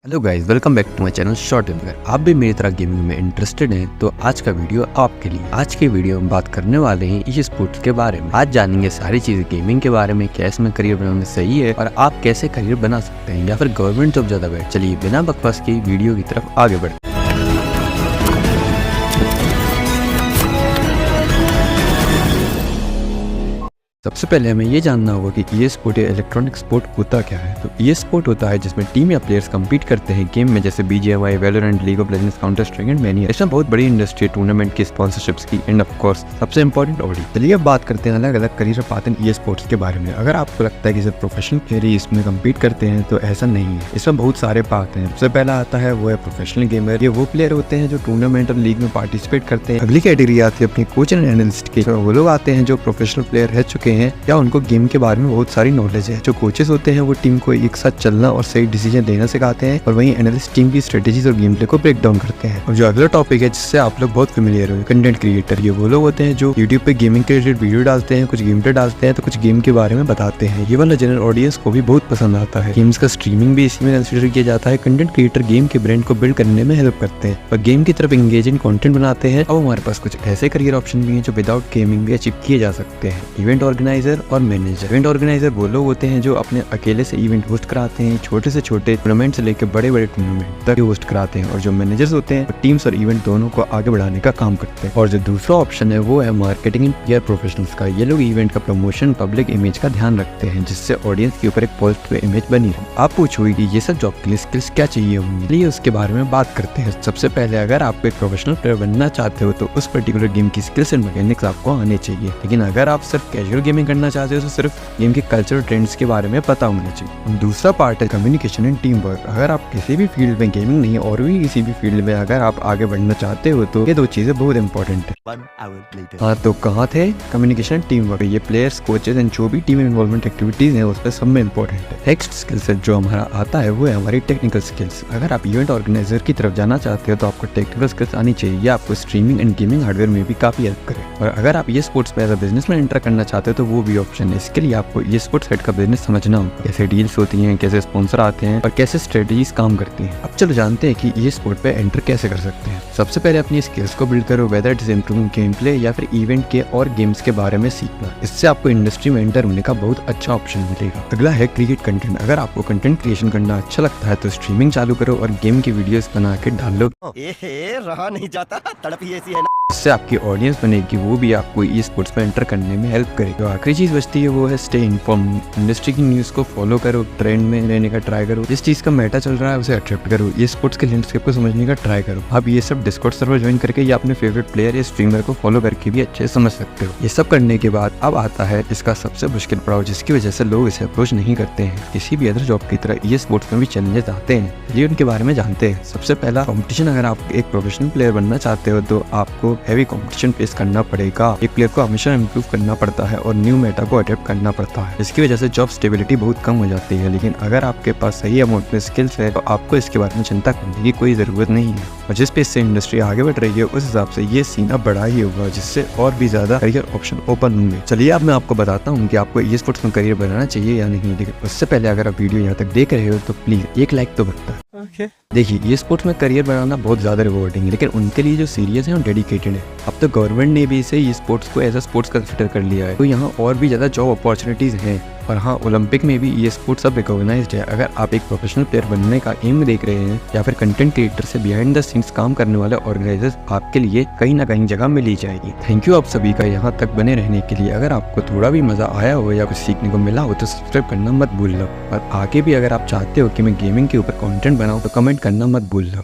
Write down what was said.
Hello guys, welcome back to my channel short. अगर आप भी मेरी तरह गेमिंग में इंटरेस्टेड हैं तो आज का वीडियो आपके लिए। आज के वीडियो में बात करने वाले हैं ई स्पोर्ट्स के बारे में। आज जानेंगे सारी चीजें गेमिंग के बारे में, कैसे में करियर बनाना सही है और आप कैसे करियर बना सकते हैं या फिर गवर्नमेंट जॉब ज्यादा बेटर। चलिए बिना बकवास की वीडियो की तरफ आगे बढ़ते हैं। सबसे पहले हमें ये जानना होगा कि ई स्पोर्ट या इलेक्ट्रॉनिक स्पोर्ट होता क्या है। तो ई स्पोर्ट होता है जिसमें टीम या प्लेयर्स कम्पीट करते हैं गेम में, जैसे BGMI, Valorant, league of legends, counter strike and many. इसमें बहुत बड़ी इंडस्ट्री टूर्नामेंट की स्पॉन्सरशिप्स की एंड ऑफ कोर्स सबसे इंपॉर्टेंट ऑडियंस। चलिए अब बात करते हैं अलग अलग करियर पाथ इन ई स्पोर्ट्स के बारे में। अगर आपको लगता है कि सिर्फ प्रोफेशनल प्लेयर ही इसमें कम्पीट करते हैं तो ऐसा नहीं है। इसमें बहुत सारे पाथ हैं। सबसे पहला आता है वो है प्रोफेशनल गेमर। ये वो प्लेयर होते हैं जो टूर्नामेंट और लीग में पार्टिसिपेट करते हैं। अगली कैटेगरी आती है अपनी कोच एंड एनालिस्ट की। वो लोग आते हैं जो प्रोफेशनल प्लेयर रह चुके हैं या उनको गेम के बारे में बहुत सारी नॉलेज है। जो कोचेस होते हैं वो टीम को एक साथ चलना और सही डिसीजन लेना सिखाते हैं, और वहीं एनालिस्ट टीम की स्ट्रेटेजीज और गेम प्ले को ब्रेक डाउन करते हैं। और जो अगला टॉपिक है जिससे आप लोग बहुत फेमिलियर हो, कंटेंट क्रिएटर। ये वो लोग होते हैं जो यूट्यूब पे गेमिंग के रिलेटेड वीडियो डालते हैं, कुछ गेम प्ले डालते हैं तो कुछ गेम के बारे में बताते हैं। ये वाला जनरल ऑडियंस को भी बहुत पसंद आता है। गेम्स का स्ट्रीमिंग भी इसी में कंसिडर किया जाता है। कंटेंट क्रिएटर गेम के ब्रांड को बिल्ड करने में हेल्प करते हैं और गेम की तरफ एंगेजिंग कंटेंट बनाते हैं। अब हमारे पास कुछ ऐसे करियर ऑप्शन भी हैं जो विदाउट गेमिंग भी अचीव किए जा सकते हैं। इवेंट ऑर्गेनाइजर और मैनेजर। इवेंट ऑर्गेनाइजर वो लोग होते हैं जो अपने अकेले से इवेंट होस्ट कराते हैं, छोटे से छोटे टूर्नामेंट से लेकर बड़े बड़े टूर्नामेंट तक होस्ट कराते हैं। और जो मैनेजर्स होते हैं वो टीम्स और इवेंट दोनों को आगे बढ़ाने का काम करते हैं। और जो दूसरा ऑप्शन है वो है मार्केटिंग एंड PR प्रोफेशनल्स का। ये लोग इवेंट का प्रमोशन, पब्लिक इमेज का ध्यान रखते हैं जिससे ऑडियंस के ऊपर एक पॉजिटिव इमेज बनी रहे। आप पूछोगे कि ये सब जॉब के लिए स्किल्स क्या चाहिए होंगी, चलिए उसके बारे में बात करते हैं। सबसे पहले अगर आप एक प्रोफेशनल प्लेयर बनना चाहते हो तो उस पर्टिकुलर गेम की स्किल्स एंड मैकेनिक्स आपको आने चाहिए। लेकिन अगर आप सिर्फ कैजुअल गेमिंग करना चाहते हो तो सिर्फ गेम के कल्चर ट्रेंड्स के बारे में पता होना चाहिए। दूसरा पार्ट है कम्युनिकेशन एंड टीम वर्क। अगर आप किसी भी फील्ड में, गेमिंग नहीं और भी किसी भी फील्ड में अगर आप आगे बढ़ना चाहते हो तो ये दो चीजें बहुत इंपॉर्टेंट है। हाँ, तो कहाँ थे कम्युनिकेशन एंड टीम वर्क। ये प्लेयर्स, कोचेस एंड जो भी टीम इन्वॉल्वमेंट एक्टिविटीज है उस पर सब में इंपॉर्टेंट है। नेक्स्ट स्किल सेट जो हमारा आता है वो है हमारी टेक्निकल स्किल्स। अगर आप इवेंट ऑर्गेनाइजर की तरफ जाना चाहते हो तो आपको टेक्निकल स्किल्स आनी चाहिए। ये आपको स्ट्रीमिंग एंड गेमिंग हार्डवेयर में भी काफी हेल्प करे। और अगर आप ये स्पोर्ट्स पे एज अ बिजनेस में एंटर करना चाहते हो तो वो भी ऑप्शन है। इसके लिए आपको ये स्पोर्ट्स सेट का बिजनेस समझना होगा, कैसे डील्स होती हैं, कैसे स्पॉन्सर आते हैं और कैसे स्ट्रेटजीज काम करती हैं। अब चलो जानते हैं कि ये स्पोर्ट पे एंटर कैसे कर सकते हैं। सबसे पहले अपनी स्किल्स को बिल्ड करो, whether it is improving game play या फिर इवेंट के और गेम्स के बारे में सीखना। इससे आपको इंडस्ट्री में एंटर होने का बहुत अच्छा ऑप्शन मिलेगा। अगला है क्रिएट कंटेंट। अगर आपको कंटेंट क्रिएशन करना अच्छा लगता है तो स्ट्रीमिंग चालू करो और गेम की वीडियोस बना के डालो। रहा नहीं जाता, तड़प ही ऐसी है ना। इससे आपकी ऑडियंस बनेगी, वो भी आपको ई स्पोर्ट्स में एंटर करने में हेल्प करेगी। जो आखिरी चीज बचती है वो है स्टे इन्फॉर्म। इंडस्ट्री की न्यूज को फॉलो करो, ट्रेंड में रहने का ट्राई करो, जिस चीज का मेटा चल रहा है उसे एक्सेप्ट करो, ई स्पोर्ट्स के लैंडस्केप को समझने का ट्राई करो। आप ये सब डिस्कॉर्ड सर्वर ज्वाइन करके या अपने फेवरेट प्लेयर या स्ट्रीमर को फॉलो करके भी अच्छे समझ सकते हो। ये सब करने के बाद अब आता है इसका सबसे मुश्किल पड़ाव, जिसकी वजह से लोग इसे अप्रोच नहीं करते हैं। किसी भी अदर जॉब की तरह ई स्पोर्ट्स में भी चैलेंजेस आते हैं, चलिए उनके बारे में जानते हैं। सबसे पहला कंपटीशन। अगर आप एक प्रोफेशनल प्लेयर बनना चाहते हो तो आपको हैवी कंपटीशन फेस करना पड़ेगा। एक प्लेयर को हमेशा इम्प्रूव करना पड़ता है और न्यू मेटा को अडेप्ट करना पड़ता है। इसकी वजह से जॉब स्टेबिलिटी बहुत कम हो जाती है। लेकिन अगर आपके पास सही अमाउंट में स्किल्स है तो आपको इसके बारे में चिंता करने की कोई जरूरत नहीं है। और जिस पेस से इंडस्ट्री आगे बढ़ रही है उस हिसाब से ये सीन अब बड़ा ही होगा, जिससे और भी ज्यादा करियर ऑप्शन ओपन होंगे। चलिए अब मैं आपको बताता हूँ कि आपको ई स्पोर्ट्स में करियर बनाना चाहिए या नहीं। लेकिन उससे पहले अगर आप वीडियो यहाँ तक देख रहे हो तो प्लीज एक लाइक तो बनता है। देखिए, ये स्पोर्ट्स में करियर बनाना बहुत ज्यादा रिवॉर्डिंग है, लेकिन उनके लिए जो सीरियस है और डेडिकेटेड है। अब तो गवर्नमेंट ने भी इसे स्पोर्ट्स को एज अ स्पोर्ट्स कंसिडर कर लिया है, तो यहाँ और भी ज्यादा जॉब अपॉर्चुनिटीज हैं। और हाँ, ओलंपिक में भी ये स्पोर्ट्स अब रिकॉग्नाइज्ड है। अगर आप एक प्रोफेशनल प्लेयर बनने का एम देख रहे हैं या फिर कंटेंट क्रिएटर से बिहाइंड द सीन्स काम करने वाले ऑर्गेनाइजर्स, आपके लिए कहीं ना कहीं जगह मिल ही जाएगी। थैंक यू आप सभी का यहाँ तक बने रहने के लिए। अगर आपको थोड़ा भी मजा आया हो या कुछ सीखने को मिला हो तो सब्सक्राइब करना मत भूलना। और आगे भी अगर आप चाहते हो कि मैं गेमिंग के ऊपर कंटेंट बनाऊं तो कमेंट करना मत भूलना।